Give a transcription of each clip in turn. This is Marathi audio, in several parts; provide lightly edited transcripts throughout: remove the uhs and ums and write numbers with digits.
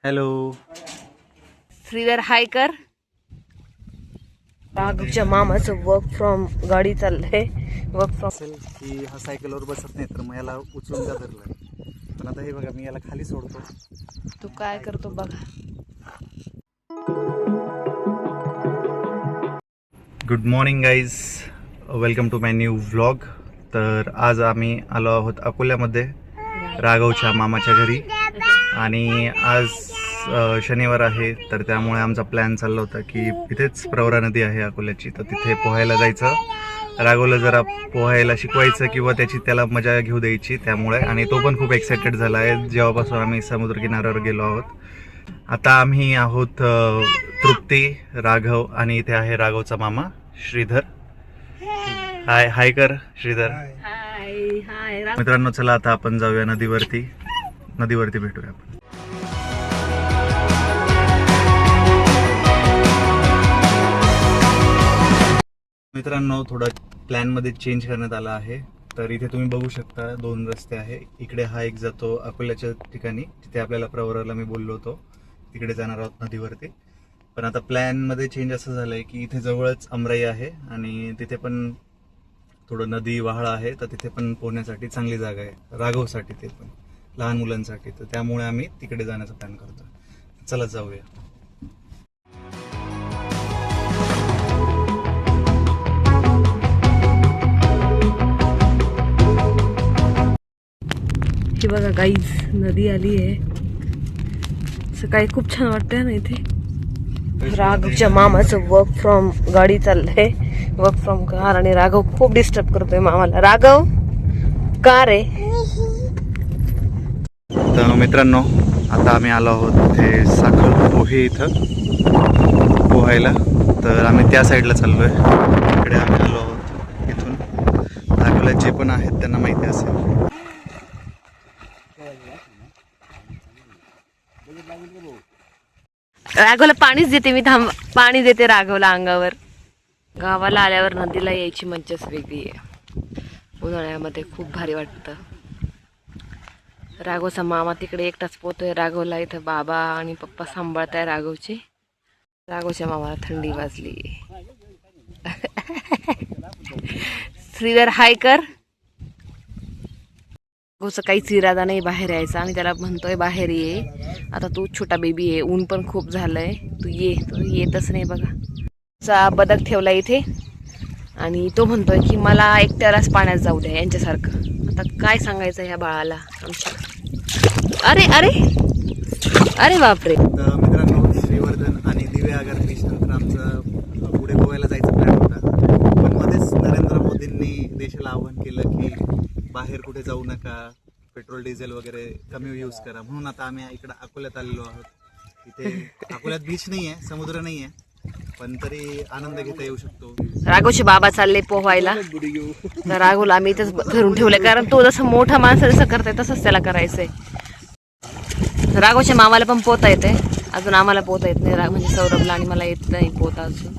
हॅलो श्रीधर हाय कर. राघवच्या मामाचं वर्क फ्रॉम गाडी चाललंय. वर्क फ्रॉम असेल की हा सायकलवर बसत नाही तर मग याला उचलून का धरलं. पण आता हे बघा मी याला खाली सोडतो. तू काय करतो बघा. Good morning guys, welcome to my new vlog. तर आज आम्ही आलो आहोत अकोल्यामध्ये राघवच्या मामाच्या घरी. आणि आज शनिवार आहे तर त्यामुळे आमचा प्लॅन चालला होता की इथेच प्रवरा नदी आहे अकोल्याची, तर तिथे पोहायला जायचं. राघवला जरा पोहायला शिकवायचं किंवा त्याला मजा घेऊ द्यायची त्यामुळे. आणि तो पण खूप एक्सायटेड झाला आहे जेव्हापासून आम्ही समुद्रकिनाऱ्यावर गेलो आहोत. आता आम्ही आहोत तृप्ती, राघव आणि इथे आहे राघवचा मामा श्रीधर. हाय हाय कर श्रीधर. हाय हाय. मित्रांनो चला आता आपण जाऊया नदीवरती भेटूया आपण. मित्रांनो थोडा प्लॅन मध्ये चेंज करण्यात आला आहे. तर इथे तुम्ही बघू शकता दोन रस्ते आहे. इकडे हा एक जातो अकोल्याच्या ठिकाणी, तिथे आपल्याला प्रवराला मी बोललो होतो तिकडे जाणार आहोत नदीवरती. पण आता प्लॅन मध्ये चेंज असं झालंय की इथे जवळच अमराई आहे आणि तिथे पण थोडं नदी वाहळ आहे, तर तिथे पण पोहण्यासाठी चांगली जागा आहे राघवसाठी, ते पण लहान मुलांसाठी. तर त्यामुळे आम्ही तिकडे जाण्याचा प्लॅन करतो. चला जाऊया. हे बघा गाईज, नदी आली आहे. सकाळी खूप छान वाटतंय ना इथे. राघवच्या मामाचं वर्क फ्रॉम गाडी चाललंय. Work from car. आणि राघव खूप डिस्टर्ब करतोय मामाला. राघव कार आहे. तर मित्रांनो आता आम्ही आलो आहोत इथे साखर पोहे इथं पोहायला. तर आम्ही त्या साईडला चाललोय. इकडे आम्ही आलो आहोत. इथून राघवला जे पण आहेत त्यांना माहिती असेल. राघवला पाणीच देते मी. थांब, पाणी देते राघवला अंगावर. गावाला आल्यावर नदीला यायची मज्जाच वेगळी आहे. उन्हाळ्यामध्ये खूप भारी वाटतं. राघवचा मामा तिकडे एकटाच पोहतोय. राघवला इथं बाबा आणि पप्पा सांभाळताय राघवचे. राघवच्या मामाला थंडी वाजली. श्रीधर हाय कर. राघवचा काहीच इरादा नाही बाहेर यायचा आणि त्याला म्हणतोय बाहेर ये. आता तू छोटा बेबी आहे, ऊन पण खूप झालंय, तू येतच नाही. बघा चा बदक ठेवला इथे आणि तो म्हणतोय की मला एकट्यालाच पाण्यात जाऊ द्या यांच्यासारखं. आता काय सांगायचं ह्या बाळाला आमच्या. अरे अरे अरे बापरे. तर मित्रांनो श्रीवर्धन आणि दिवे आगार बीच नंतर आमचं पुढे गोव्याला जायचा प्लॅन होता. पण मध्येच नरेंद्र मोदींनी देशाला आवाहन केलं की बाहेर कुठे जाऊ नका, पेट्रोल डिझेल वगैरे कमी यूज करा. म्हणून आता आम्ही इकडे अकोल्यात आलेलो आहोत. इथे अकोल्यात बीच नाही आहे, समुद्र नाही आहे, पण तरी आनंद घेता येऊ शकतो. राघवचे बाबा चालले पोहायला. तर राघवला आम्ही इथंच धरून ठेवलंय, कारण तो जसं मोठा माणसं जसं करताय तसंच त्याला करायचंय. राघवच्या मामाला पण पोहता येते, अजून आम्हाला पोहता येत नाही. म्हणजे सौरभला आणि मला येत नाही पोहता अजून.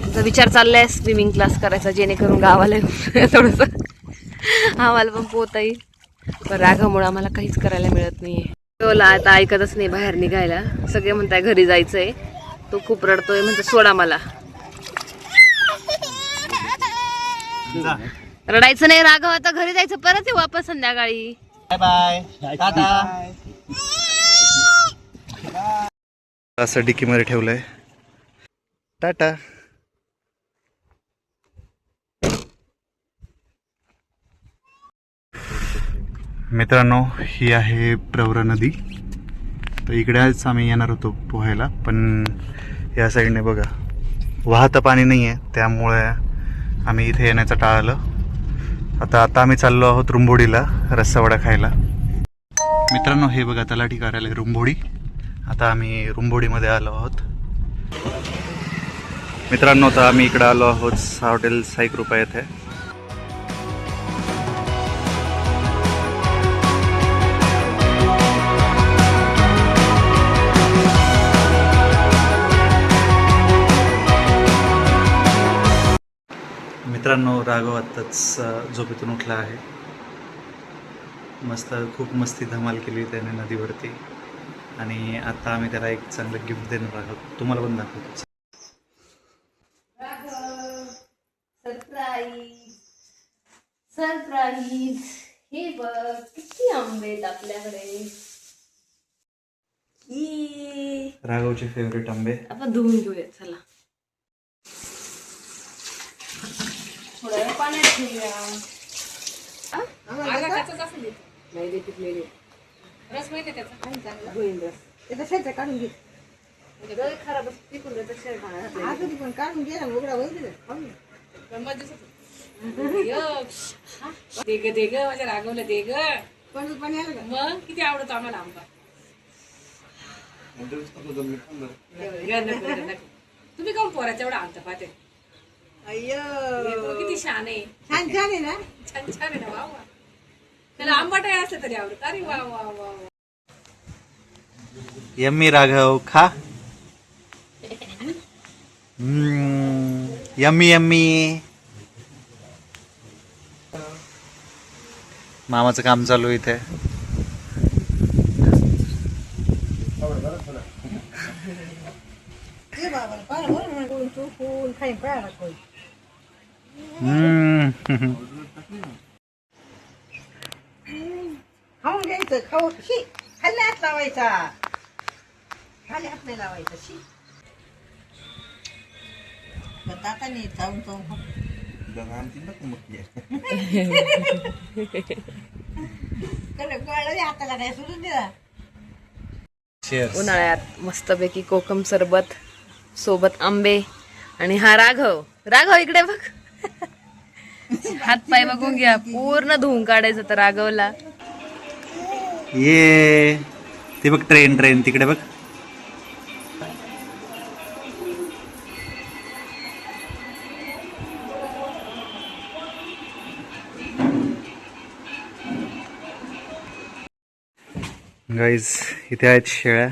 तुझा विचार चाललाय स्विमिंग क्लास करायचा, जेणेकरून गावाला थोडंसं आम्हाला पण पोहता येईल. पण राघवमुळे आम्हाला काहीच करायला मिळत नाहीये. तो आता ऐकतच नाही बाहेर निघायला. सगळे म्हणताय घरी जायचंय. तो खूप रडतोय, म्हणतो सोडा मला. रडायचं नाही राघव, आता घरी जायचं, परत येऊ वापस संध्याकाळी. Bye bye, tata. असं डिक्की मध्ये ठेवलंय. टाटा. मित्रांनो ही आहे प्रवरा नदी. तर इकडेच आम्ही येणार होतो पोहायला, पण या साईडने बघा वाहतं पाणी नाही आहे, त्यामुळे आम्ही इथे येण्याचं टाळलं. आता आम्ही चाललो आहोत रुंबोडीला रस्सावडा खायला. मित्रांनो हे बघा तलाठी कार्यालय रुंबोडी. आता आम्ही रुंबोडीमध्ये आलो आहोत. मित्रांनो तर आम्ही इकडे आलो आहोत हॉटेल साई कृपा येथे. मित्रांनो राघव आत्ताच झोपेतून उठला आहे. खूप मस्ती धमाल केली त्याने नदीवरती. आणि आता आम्ही त्याला एक चांगलं गिफ्ट देणार आहोत, तुम्हाला पण दाखवतो. Surprise surprise. हे बघ किती आंबे आहेत आपल्याकडे. ये. राघवचे फेवरेट आंबे. आपण धुवून घेऊया चला. थोड्या वेळ पाण्यात ठेवूया. नाही दे पिकलेले. रस माहिती त्याचा चांगला होईल. रस त्याचा शेत काढून घे. खराब पिकून त्याचा शेत पण काढून घे ना. उघडा होईल दे ग माझ्या रागवलं दे ग. पाणी आलं का? मग किती आवडतो आम्हाला आंबा. तुम्ही काऊन पोराच्या एवढा आणता पाहते. अय्यो किती छान आहे. छान छान आहे ना. छान छान आहे ना. वा वा. त्याला आंबाटाही असलं तरी आवडत. अरे वा वा वा. यम्मी राघव खा. Yummy yummy. मामाचं काम चालू इथे. खाऊन घ्यायचं. खाऊ शी खाल्ले हात लावायचा. खाली हात नाही लावायचा. शी आता नाही चावून चावून खाऊ. हाताला काय सोडून दिला. उन्हाळ्यात मस्तपैकी कोकम सरबत सोबत आंबे आणि हा राघव. राघव इकडे बघ. हात पाय बघून घ्या. पूर्ण धुवून काढायचं तर राघवला. ये ते बघ ट्रेन ट्रेन तिकडे बघ. गाईज इथे आहेत शेळ्या.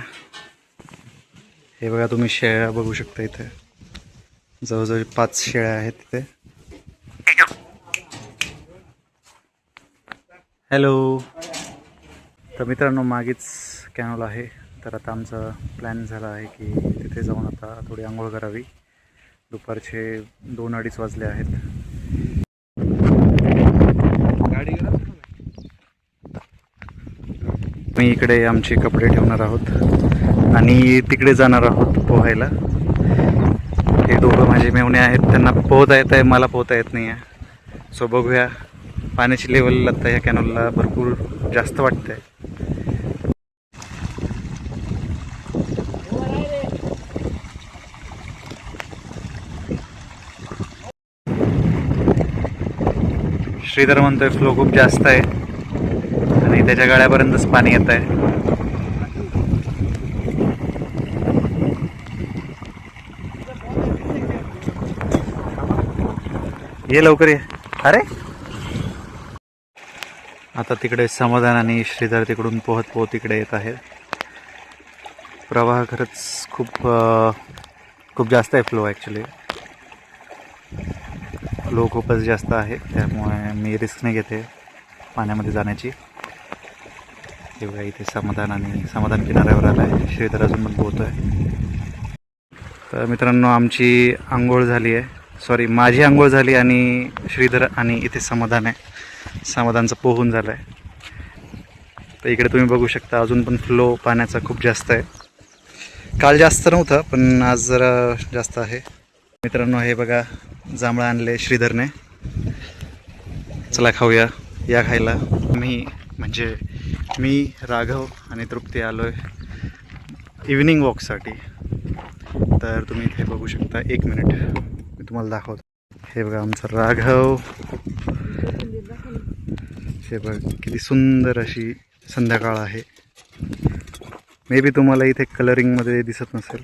हे बघा तुम्ही शेळ्या बघू शकता इथे. जवळजवळ 5 शेळ्या आहेत तिथे. हॅलो. तर मित्रांनो मागेच कॅनॉल आहे. तर आता आमचा प्लॅन झाला आहे की तिथे जाऊन आता थोडी आंघोळ करावी. दुपारचे 2-2:30 वाजले आहेत. मी इकडे आमचे कपडे ठेवणार आहोत आणि तिकडे जाणार आहोत पोहायला. हे दोघं माझे मेवणे आहेत. त्यांना पोहता येत आहे, मला पोहता येत नाही आहे. सो बघूया. पाण्याची लेवल आता ह्या कॅनॉलला भरपूर जास्त वाटते. श्रीधर म्हणतोय फ्लो खूप जास्त आहे आणि त्याच्या गळ्यापर्यंतच पाणी येत आहे. ये लवकर ये. अरे आता तिकडे समाधान आणि श्रीधर तिकडून पोहत पोहत तिकडे येत आहे. प्रवाह खरंच खूप जास्त आहे. फ्लो ॲक्च्युली फ्लो खूपच जास्त आहे. त्यामुळे मी रिस्क नाही घेते पाण्यामध्ये जाण्याची. तेव्हा इथे समाधान किनाऱ्यावर आला आहे. श्रीधर अजून पण पोहतो आहे. तर मित्रांनो आमची आंघोळ झाली आहे. सॉरी माझी आंघोळ झाली आणि श्रीधर आणि इथे समाधान आहे. समाधानचं पोहून झालं आहे. तर इकडे तुम्ही बघू शकता अजून पण फ्लो पाण्याचा खूप जास्त आहे. काल जास्त नव्हतं पण आज जरा जास्त आहे. मित्रांनो हे बघा जांभळं आणले श्रीधरने. चला खाऊया. या खायला. मी राघव आणि तृप्ती आलो आहे इव्हिनिंग वॉकसाठी. तर तुम्ही इथे बघू शकता. 1 मिनिट मी तुम्हाला दाखवतो. हे बघा आमचा राघव. हे बघ किती सुंदर अशी संध्याकाळ आहे. मे बी तुम्हाला इथे कलरिंगमध्ये दिसत नसेल.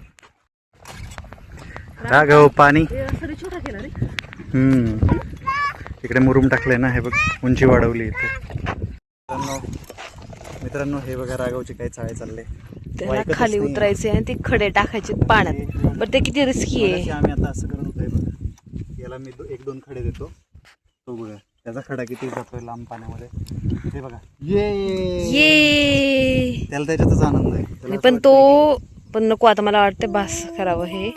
राघव पाणी. इकडे मुरुम टाकले ना. हे बघ उंची वाढवली इथे. मित्रांनो हे बघा राघवचे काही चाळे चालले. त्याला खाली उतरायचे आणि ते खडे टाकायचे पाण्यात. बरं ते किती रिस्की आहे. आम्ही आता असं करत होतोय बघा. याला मी 1-2 खडे देतो. तो बघा त्याचा खडा किती जातोय लांब पाण्यामध्ये. हे बघा. ये ये त्याला त्याला त्याच्यातच आनंद आहे. त्याला मी असं पण वाटतं तो पण नको आता मला वाटतं बस करावं हे.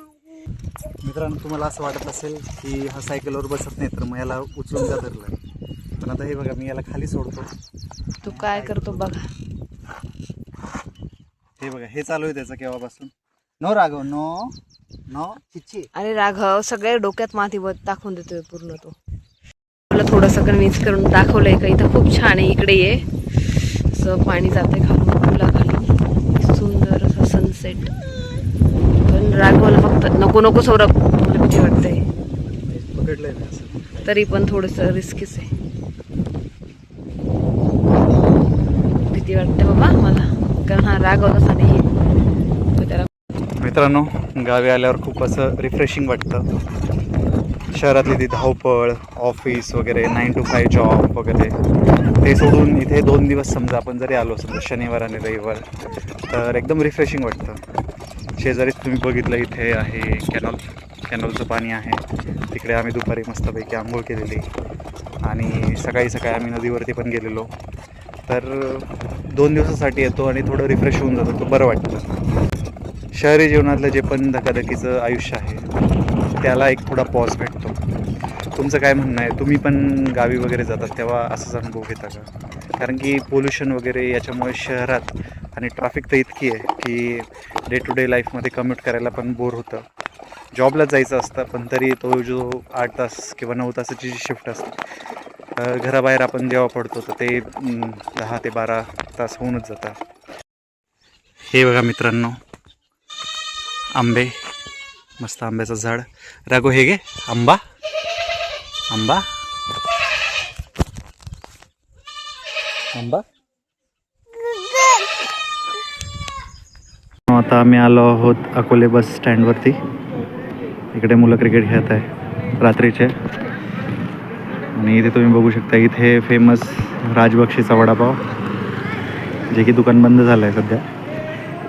मित्रांनो तुम्हाला असं वाटत असेल की हा सायकलवर बसत नाही तर मग याला उचलून का धरलं, पण आता हे बघा मी याला खाली सोडतो. तू काय करतो बघा. हे बघा हे चालू आहे त्याचं केव्हापासून. No Raghav no no Chichi. अरे राघव सगळ्या डोक्यात माती टाकून देतोय पूर्ण तो. मला थोडंसं कन्व्हिन्स करून दाखवलंय का इथं खूप छान आहे, इकडे ये. असं पाणी जातंय खालून पुलाखाली, सुंदर असं सनसेट. पण राघवला फक्त नको नको सौरभ, मला भीती वाटतंय. पकडलंय मी असं. तरी पण थोडंसं रिस्कीच आहे. भीती वाटते बाबा मला, कारण हा राघव तसा नाही आहे. त्याला मित्रांनो गावी आल्यावर खूप असं रिफ्रेशिंग वाटतं. शहरातली ती धावपळ, ऑफिस वगैरे 9 to 5 जॉब वगैरे ते सोडून इथे 2 दिवस समजा आपण जरी आलो समजा शनिवार आणि रविवार तर एकदम रिफ्रेशिंग वाटतं. शेजारीच तुम्ही बघितलं इथे आहे कॅनॉलचं पाणी आहे. तिकडे आम्ही दुपारी मस्तपैकी आंघोळ केलेली आणि सकाळी सकाळी आम्ही नदीवरती पण गेलेलो. तर 2 दिवसासाठी येतो आणि थोडं रिफ्रेश होऊन जातो, तो बरं वाटतं. शहरी जीवनातलं जे पण धकाधकीचं आयुष्य आहे त्याला एक थोडा पॉज भेटतो. तुमचं काय म्हणणं आहे? तुम्ही पण गावी वगैरे जातात तेव्हा असाच अनुभव घेता का? कारण की पोल्युशन वगैरे याच्यामुळे शहरात आणि ट्रॅफिक तर इतकी आहे की डे टू डे लाईफमध्ये कम्यूट करायला पण बोर होतं. जॉबला जायचं असतं पण तरी तो जो 8 तास किंवा 9 तासाची जी शिफ्ट असते घराबाहेर आपण जेव्हा पडतो तर ते 10 ते 12 तास होऊनच जातात. हे बघा मित्रांनो आंबे, मस्त आंब्याचं झाड. राघव हे घे आंबा आंबा आंबा. आता आम्ही आलो आहोत अकोले बस स्टँडवरती. इकडे मुलं क्रिकेट खेळत आहे रात्रीचे आणि इथे तुम्ही बघू शकता इथे फेमस राजबक्षीचा वडापाव, जे की दुकान बंद झालं आहे सध्या.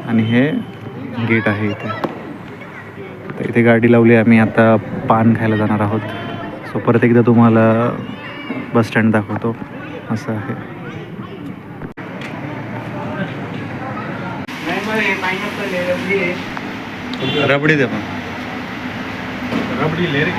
आणि हे गेट आहे इथे. तर इथे गाडी लावली, आम्ही आता पान खायला जाणार आहोत. सो परत एकदा तुम्हाला बस स्टँड दाखवतो. असं आहे. रबडी दे पण. रबडी ले रे.